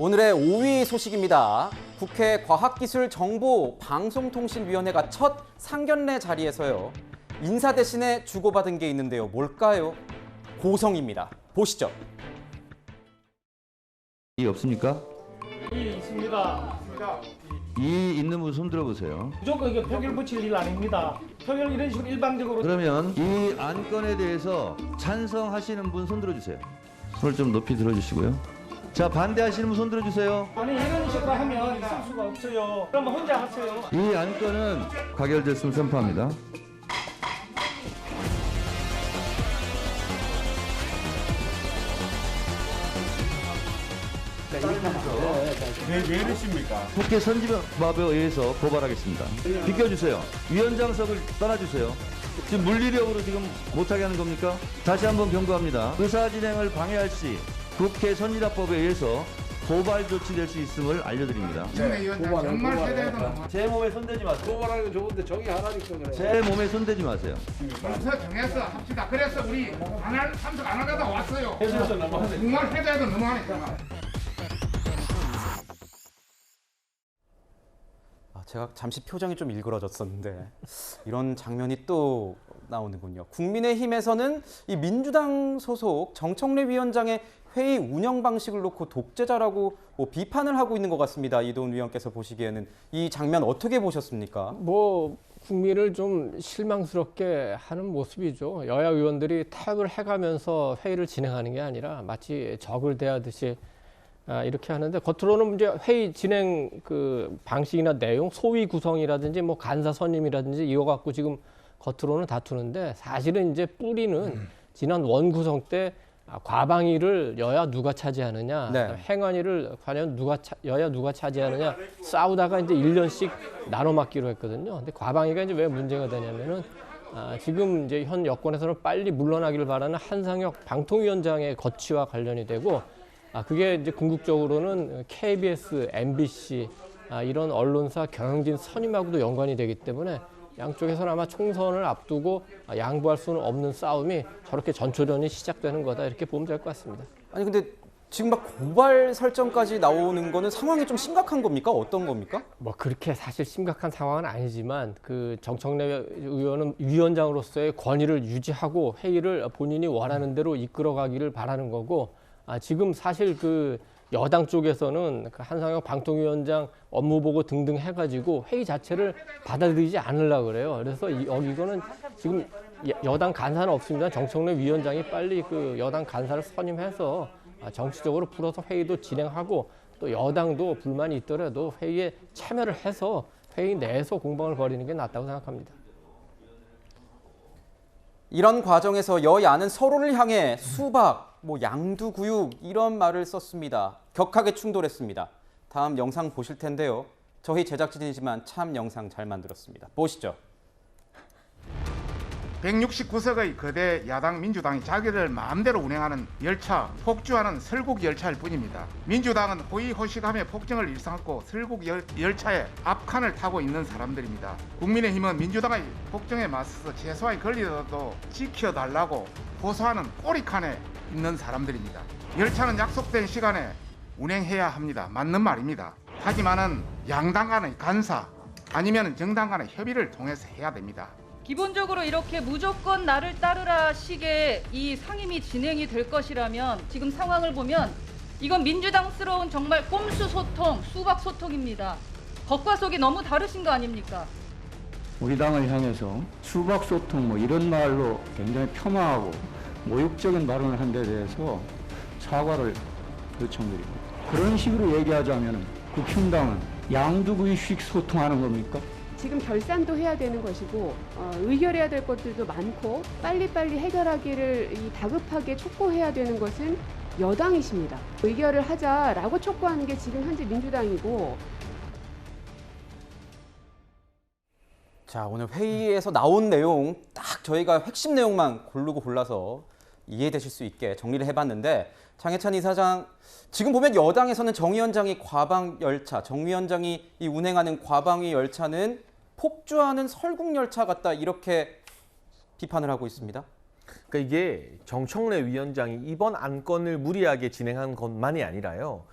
오늘의 5위 소식입니다. 국회 과학기술정보방송통신위원회가 첫 상견례 자리에서요. 인사 대신에 주고받은 게 있는데요. 뭘까요? 고성입니다. 보시죠. 이 없습니까? 이 있습니다. 이 있는 분 손 들어보세요. 무조건 이게 표결 붙일 일 아닙니다. 표결 이런 식으로 일방적으로. 그러면 이 안건에 대해서 찬성하시는 분 손 들어주세요. 손을 좀 높이 들어주시고요. 자, 반대하시는 분 손 들어주세요. 아니 이런 식으로 하면 있을 수가 없어요. 그럼 혼자 하세요. 이 안건은 가결됐음을 선포합니다. 왜 이러십니까? 국회 선진법에 의해서 고발하겠습니다. 비켜주세요. 위원장석을 떠나주세요. 지금 물리력으로 지금 못하게 하는 겁니까? 다시 한번 경고합니다. 의사진행을 방해할 시 국회 선진화법에 의해서 고발 조치될 수 있음을 알려드립니다. 정말 세대도 제 몸에 손대지 마세요. 고발하는 건 좋은데 저기 하라니까 그래. 제 몸에 손대지 마세요. 벌써 정해서 합시다. 그래서 우리 참석 안 하려다 왔어요. 정말 세대도 너무하니까. 제가 잠시 표정이 좀 일그러졌었는데 이런 장면이 또 나오는군요. 국민의힘에서는 이 민주당 소속 정청래 위원장의 회의 운영 방식을 놓고 독재자라고 비판을 하고 있는 것 같습니다. 이도훈 위원께서 보시기에는 이 장면 어떻게 보셨습니까? 국민을 좀 실망스럽게 하는 모습이죠. 여야 의원들이 타협을 해가면서 회의를 진행하는 게 아니라 마치 적을 대하듯이 이렇게 하는데, 겉으로는 이제 회의 진행 그 방식이나 내용, 소위 구성이라든지 간사 선임이라든지 이거 갖고 지금 겉으로는 다투는데, 사실은 이제 뿌리는 지난 원구성 때 과방위를 여야 누가 차지하느냐, 네. 행안위를 과연 여야 누가 차지하느냐 싸우다가 이제 1년씩 나눠 맡기로 했거든요. 근데 과방위가 이제 왜 문제가 되냐면은 지금 이제 현 여권에서는 빨리 물러나기를 바라는 한상혁 방통위원장의 거취와 관련이 되고, 그게 이제 궁극적으로는 KBS, MBC 이런 언론사 경영진 선임하고도 연관이 되기 때문에 양쪽에서는 아마 총선을 앞두고 양보할 수는 없는 싸움이 저렇게 전초전이 시작되는 거다, 이렇게 보면 될 것 같습니다. 아니 근데 지금 막 고발 설정까지 나오는 거는 상황이 좀 심각한 겁니까? 어떤 겁니까? 그렇게 사실 심각한 상황은 아니지만 그 정청래 의원은 위원장으로서의 권위를 유지하고 회의를 본인이 원하는 대로 이끌어가기를 바라는 거고, 지금 사실 그 여당 쪽에서는 그 한상혁 방통위원장 업무 보고 등등 해가지고 회의 자체를 받아들이지 않으려고 그래요. 그래서 이거는 지금 여당 간사는 없습니다. 정청래 위원장이 빨리 그 여당 간사를 선임해서 정치적으로 풀어서 회의도 진행하고, 또 여당도 불만이 있더라도 회의에 참여를 해서 회의 내에서 공방을 벌이는 게 낫다고 생각합니다. 이런 과정에서 여야는 서로를 향해 수박, 양두구육 이런 말을 썼습니다. 격하게 충돌했습니다. 다음 영상 보실 텐데요. 저희 제작진이지만 참 영상 잘 만들었습니다. 보시죠. 169석의 거대 야당 민주당이 자기들 마음대로 운행하는 열차, 폭주하는 설국 열차일 뿐입니다. 민주당은 호의호식하며 폭정을 일삼고 설국 열차의 앞칸을 타고 있는 사람들입니다. 국민의힘은 민주당의 폭정에 맞서서 최소한의 권리라도 지켜달라고 호소하는 꼬리칸에 있는 사람들입니다. 열차는 약속된 시간에 운행해야 합니다. 맞는 말입니다. 하지만은 양당 간의 간사 아니면 정당 간의 협의를 통해서 해야 됩니다. 기본적으로 이렇게 무조건 나를 따르라 식의 이 상임위 진행이 될 것이라면 지금 상황을 보면 이건 민주당스러운 정말 꼼수 소통, 수박 소통입니다. 겉과 속이 너무 다르신 거 아닙니까? 우리 당을 향해서 수박 소통 이런 말로 굉장히 폄하하고 모욕적인 발언을 한 데 대해서 사과를 요청드립니다. 그런 식으로 얘기하자면 국힘당은 양두구이식 소통하는 겁니까? 지금 결산도 해야 되는 것이고 의결해야 될 것들도 많고 빨리빨리 해결하기를 다급하게 촉구해야 되는 것은 여당이십니다. 의결을 하자라고 촉구하는 게 지금 현재 민주당이고. 자, 오늘 회의에서 나온 내용 딱 저희가 핵심 내용만 고르고 골라서 이해되실 수 있게 정리를 해봤는데, 장해찬 이사장, 지금 보면 여당에서는 정 위원장이 과방열차, 정 위원장이 이 운행하는 과방위 열차는 폭주하는 설국열차 같다, 이렇게 비판을 하고 있습니다. 그러니까 이게 정청래 위원장이 이번 안건을 무리하게 진행한 것만이 아니라요.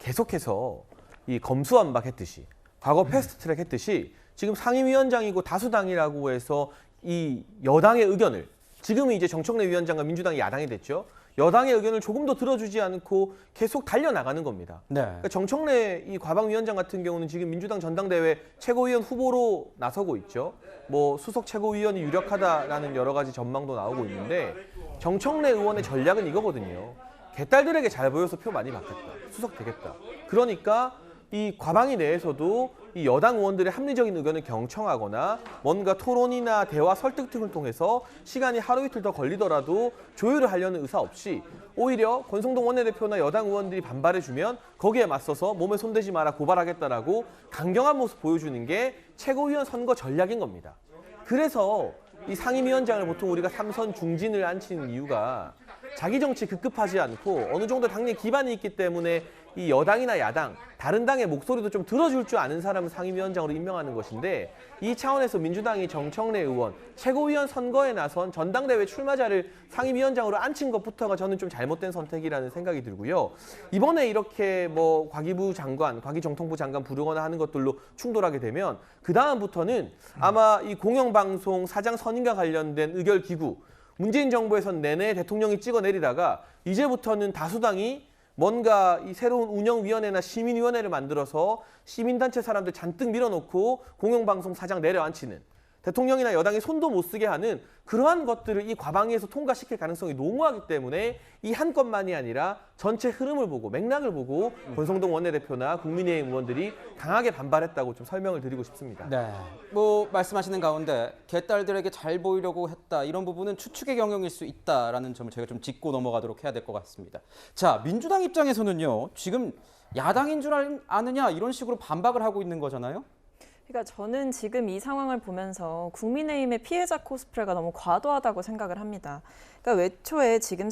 계속해서 이 검수완박했듯이 과거 패스트트랙 했듯이 지금 상임위원장이고 다수당이라고 해서 이 여당의 의견을 지금은 이제 정청래 위원장과 민주당이 야당이 됐죠. 여당의 의견을 조금 더 들어주지 않고 계속 달려나가는 겁니다. 네. 그러니까 정청래 이 과방위원장 같은 경우는 지금 민주당 전당대회 최고위원 후보로 나서고 있죠. 뭐 수석 최고위원이 유력하다라는 여러 가지 전망도 나오고 있는데 정청래 의원의 전략은 이거거든요. 개딸들에게 잘 보여서 표 많이 받겠다. 수석 되겠다. 그러니까 이 과방위 내에서도 이 여당 의원들의 합리적인 의견을 경청하거나 뭔가 토론이나 대화 설득 등을 통해서 시간이 하루 이틀 더 걸리더라도 조율을 하려는 의사 없이 오히려 권성동 원내대표나 여당 의원들이 반발해주면 거기에 맞서서 몸에 손대지 마라 고발하겠다라고 강경한 모습 보여주는 게 최고위원 선거 전략인 겁니다. 그래서 이 상임위원장을 보통 우리가 3선 중진을 앉히는 이유가 자기 정치 급급하지 않고 어느 정도 당내 기반이 있기 때문에 이 여당이나 야당, 다른 당의 목소리도 좀 들어줄 줄 아는 사람을 상임위원장으로 임명하는 것인데 이 차원에서 민주당이 정청래 의원, 최고위원 선거에 나선 전당대회 출마자를 상임위원장으로 앉힌 것부터가 저는 좀 잘못된 선택이라는 생각이 들고요. 이번에 이렇게 뭐 과기부 장관, 과기정통부 장관 부르거나 하는 것들로 충돌하게 되면 그 다음부터는 아마 이 공영방송 사장 선임과 관련된 의결기구, 문재인 정부에선 내내 대통령이 찍어내리다가 이제부터는 다수당이 뭔가 이 새로운 운영위원회나 시민위원회를 만들어서 시민단체 사람들 잔뜩 밀어놓고 공영방송 사장 내려앉히는 대통령이나 여당이 손도 못 쓰게 하는 그러한 것들을 이 과방위에서 통과시킬 가능성이 농후하기 때문에 이 한 건만이 아니라 전체 흐름을 보고 맥락을 보고 권성동 원내대표나 국민의힘 의원들이 강하게 반발했다고 좀 설명을 드리고 싶습니다. 네, 뭐 말씀하시는 가운데 개딸들에게 잘 보이려고 했다 이런 부분은 추측의 경영일 수 있다라는 점을 저희가 좀 짚고 넘어가도록 해야 될 것 같습니다. 자, 민주당 입장에서는요, 지금 야당인 줄 아느냐 이런 식으로 반박을 하고 있는 거잖아요. 그러니까 저는 지금 이 상황을 보면서 국민의힘의 피해자 코스프레가 너무 과도하다고 생각을 합니다. 그러니까 외초에 지금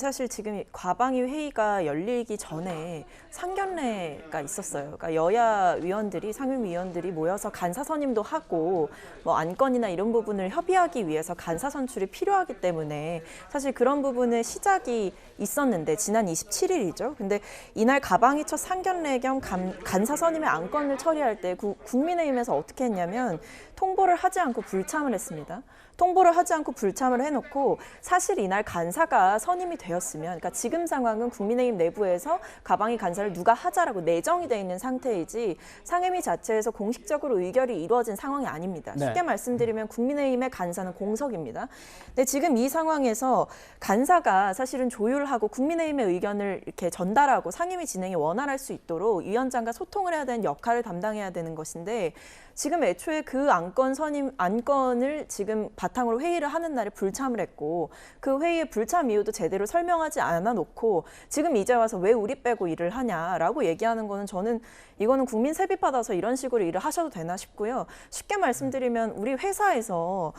과방위 회의가 열리기 전에 상견례가 있었어요. 그러니까 여야 위원들이 상임위원들이 모여서 간사 선임도 하고 뭐 안건이나 이런 부분을 협의하기 위해서 간사 선출이 필요하기 때문에 사실 그런 부분의 시작이 있었는데 지난 27일이죠. 근데 이날 과방위 첫 상견례 겸 간사 선임의 안건을 처리할 때 국민의힘에서 어떻게 했냐면 통보를 하지 않고 불참을 했습니다. 통보를 하지 않고 불참을 해놓고 사실 이날 간사가 선임이 되었으면 그러니까 지금 상황은 국민의힘 내부에서 과방위 간사를 누가 하자라고 내정이 돼 있는 상태이지 상임위 자체에서 공식적으로 의결이 이루어진 상황이 아닙니다. 네. 쉽게 말씀드리면 국민의힘의 간사는 공석입니다. 근데 지금 이 상황에서 간사가 사실은 조율하고 국민의힘의 의견을 이렇게 전달하고 상임위 진행이 원활할 수 있도록 위원장과 소통을 해야 되는 역할을 담당해야 되는 것인데 지금 애초에 그 안건을 지금 바탕으로 회의를 하는 날에 불참을 했고 그 회의의 불참 이유도 제대로 설명하지 않아 놓고 지금 이제 와서 왜 우리 빼고 일을 하냐라고 얘기하는 거는 저는 이거는 국민 세비 받아서 이런 식으로 일을 하셔도 되나 싶고요. 쉽게 말씀드리면 우리 회사에서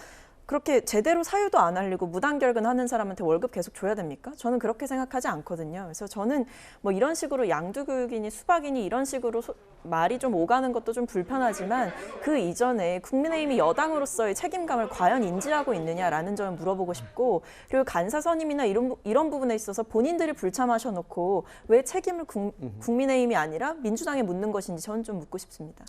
그렇게 제대로 사유도 안 알리고 무단결근하는 사람한테 월급 계속 줘야 됩니까? 저는 그렇게 생각하지 않거든요. 그래서 저는 뭐 이런 식으로 양두교육이니 수박이니 이런 식으로 말이 좀 오가는 것도 좀 불편하지만 그 이전에 국민의힘이 여당으로서의 책임감을 과연 인지하고 있느냐라는 점을 물어보고 싶고 그리고 간사 선임이나 이런 부분에 있어서 본인들이 불참하셔놓고 왜 책임을 국민의힘이 아니라 민주당에 묻는 것인지 저는 좀 묻고 싶습니다.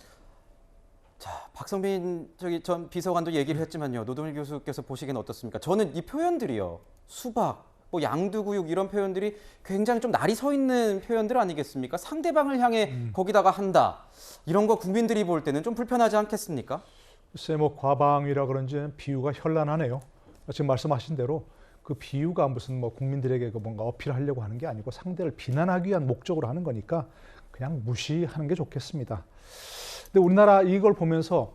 자, 박성빈 전 비서관도 얘기를 했지만요. 노동일 교수께서 보시기엔 어떻습니까? 저는 이 표현들이요. 수박, 뭐 양두구육 이런 표현들이 굉장히 좀 날이 서 있는 표현들 아니겠습니까? 상대방을 향해 거기다가 한다. 이런 거 국민들이 볼 때는 좀 불편하지 않겠습니까? 글쎄 뭐 과방위라 그런지 비유가 현란하네요. 지금 말씀하신 대로 그 비유가 무슨 뭐 국민들에게 뭔가 어필하려고 하는 게 아니고 상대를 비난하기 위한 목적으로 하는 거니까 그냥 무시하는 게 좋겠습니다. 근데 우리나라 이걸 보면서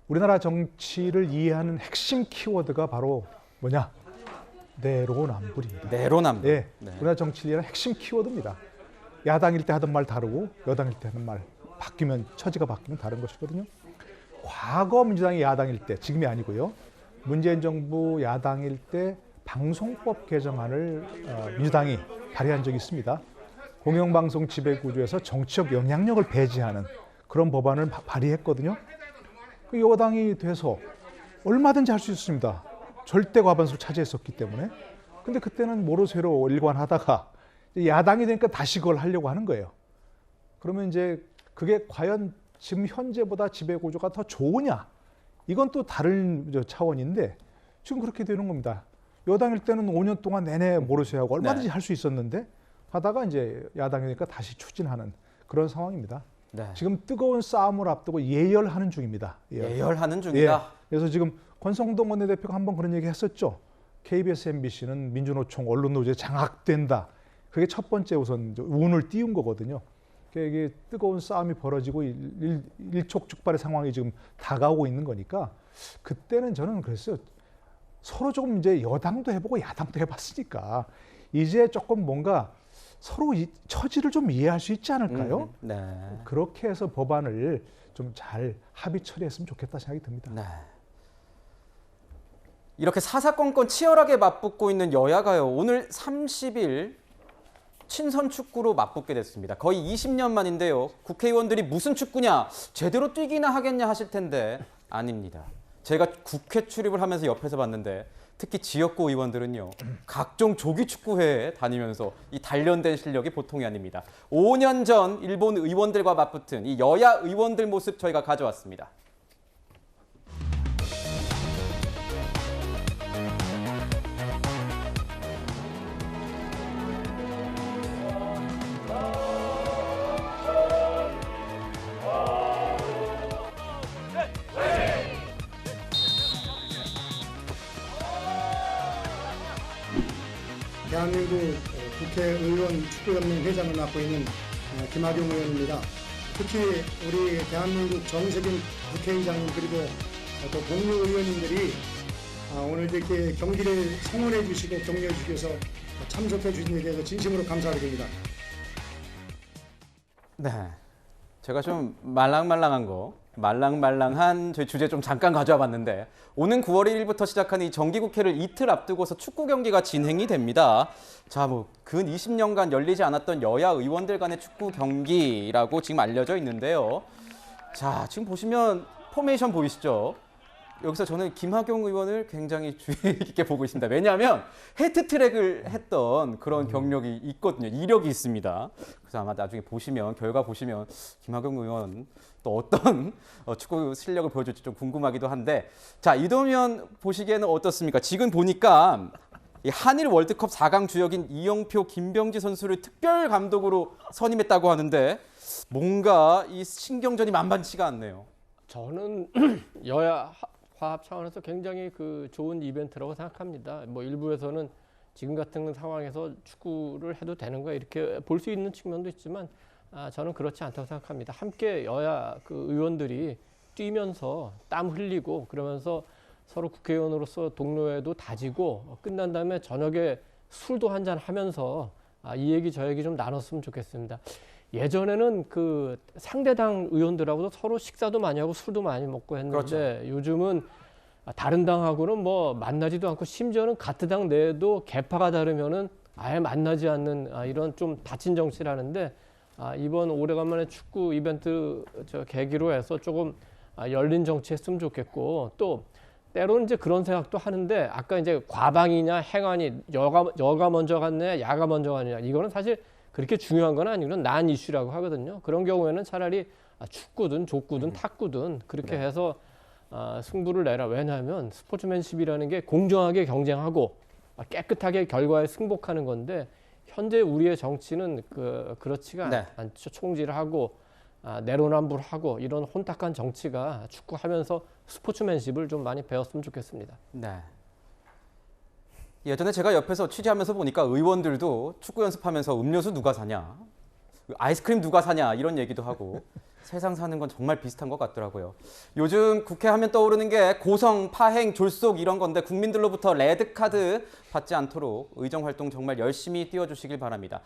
우리나라 정치를 이해하는 핵심 키워드가 바로 뭐냐? 내로남불입니다. 내로남불. 예, 네. 우리나라 정치를 이해하는 핵심 키워드입니다. 야당일 때 하던 말 다르고 여당일 때 하는 말 처지가 바뀌면 다른 것이거든요. 과거 민주당이 야당일 때, 지금이 아니고요. 문재인 정부 야당일 때 방송법 개정안을 민주당이 발의한 적이 있습니다. 공영방송 지배구조에서 정치적 영향력을 배제하는 그런 법안을 발의했거든요. 여당이 돼서 얼마든지 할 수 있습니다. 절대 과반수를 차지했었기 때문에. 근데 그때는 모로쇠로 일관하다가 야당이 되니까 다시 그걸 하려고 하는 거예요. 그러면 이제 그게 과연 지금 현재보다 지배 구조가 더 좋으냐? 이건 또 다른 차원인데 지금 그렇게 되는 겁니다. 여당일 때는 5년 동안 내내 모르쇠 하고 얼마든지 할 수 있었는데 하다가 이제 야당이니까 다시 추진하는 그런 상황입니다. 네. 지금 뜨거운 싸움을 앞두고 예열하는 중입니다. 예열하는 중이다. 예. 그래서 지금 권성동 원내대표가 한번 그런 얘기 했었죠. KBS, MBC는 민주노총 언론노조에 장악된다. 그게 첫 번째 우선 운을 띄운 거거든요. 그러니까 이게 뜨거운 싸움이 벌어지고 일촉즉발의 상황이 지금 다가오고 있는 거니까 그때는 저는 그랬어요. 서로 조금 이제 여당도 해보고 야당도 해봤으니까 이제 조금 뭔가 서로 이 처지를 좀 이해할 수 있지 않을까요? 네. 그렇게 해서 법안을 좀 잘 합의 처리했으면 좋겠다 생각이 듭니다. 네. 이렇게 사사건건 치열하게 맞붙고 있는 여야가요. 오늘 30일 친선 축구로 맞붙게 됐습니다. 거의 20년 만인데요. 국회의원들이 무슨 축구냐, 제대로 뛰기나 하겠냐 하실 텐데 아닙니다. 제가 국회 출입을 하면서 옆에서 봤는데 특히 지역구 의원들은요. 각종 조기축구회에 다니면서 이 단련된 실력이 보통이 아닙니다. 5년 전 일본 의원들과 맞붙은 이 여야 의원들 모습 저희가 가져왔습니다. 대한민국 국회의원 축구연맹 회장을 맡고 있는 김학용 의원입니다. 특히 우리 대한민국 정세균 국회의장님 그리고 또 동료 의원님들이 오늘 이렇게 경기를 성원해 주시고 격려해 주셔서 참석해 주신 데 대해서 진심으로 감사드립니다. 네, 제가 좀 말랑말랑한 저희 주제 좀 잠깐 가져와 봤는데 오는 9월 1일부터 시작한 이 정기국회를 이틀 앞두고서 축구 경기가 진행이 됩니다. 자, 근 20년간 열리지 않았던 여야 의원들 간의 축구 경기라고 지금 알려져 있는데요. 자, 지금 보시면 포메이션 보이시죠? 여기서 저는 김학용 의원을 굉장히 주의 깊게 보고 있습니다. 왜냐하면 헤트트릭을 했던 그런 경력이 있거든요. 이력이 있습니다. 그래서 아마 나중에 보시면 결과 보시면 김학용 의원 또 어떤 축구 실력을 보여줄지 좀 궁금하기도 한데 자, 이도면 보시기에는 어떻습니까? 지금 보니까 이 한일 월드컵 4강 주역인 이영표, 김병지 선수를 특별 감독으로 선임했다고 하는데 뭔가 이 신경전이 만만치가 않네요. 저는 여야 화합 차원에서 굉장히 좋은 이벤트라고 생각합니다. 일부에서는 지금 같은 상황에서 축구를 해도 되는 거야 이렇게 볼 수 있는 측면도 있지만 저는 그렇지 않다고 생각합니다. 함께 여야 의원들이 뛰면서 땀 흘리고 그러면서 서로 국회의원으로서 동료애도 다지고 끝난 다음에 저녁에 술도 한잔 하면서 이 얘기 저 얘기 좀 나눴으면 좋겠습니다. 예전에는 상대당 의원들하고도 서로 식사도 많이 하고 술도 많이 먹고 했는데 그렇죠. 요즘은 다른 당하고는 만나지도 않고 심지어는 같은 당 내에도 계파가 다르면은 아예 만나지 않는 이런 좀 닫힌 정치를 하는데 이번 오래간만에 축구 이벤트 계기로 해서 조금 열린 정치했으면 좋겠고 또 때로는 이제 그런 생각도 하는데 아까 이제 과방이냐 행안이 여가 먼저 갔느냐 야가 먼저 갔느냐 이거는 사실 그렇게 중요한 건 아니고 난 이슈라고 하거든요. 그런 경우에는 차라리 축구든 족구든 탁구든 그렇게 해서 승부를 내라. 왜냐하면 스포츠맨십이라는 게 공정하게 경쟁하고 깨끗하게 결과에 승복하는 건데 현재 우리의 정치는 그렇지가 않죠. 총질을 하고 내로남불을 하고 이런 혼탁한 정치가 축구하면서 스포츠맨십을 좀 많이 배웠으면 좋겠습니다. 네. 예전에 제가 옆에서 취재하면서 보니까 의원들도 축구 연습하면서 음료수 누가 사냐, 아이스크림 누가 사냐 이런 얘기도 하고 세상 사는 건 정말 비슷한 것 같더라고요. 요즘 국회 하면 떠오르는 게 고성, 파행, 졸속 이런 건데 국민들로부터 레드카드 받지 않도록 의정활동 정말 열심히 띄워주시길 바랍니다.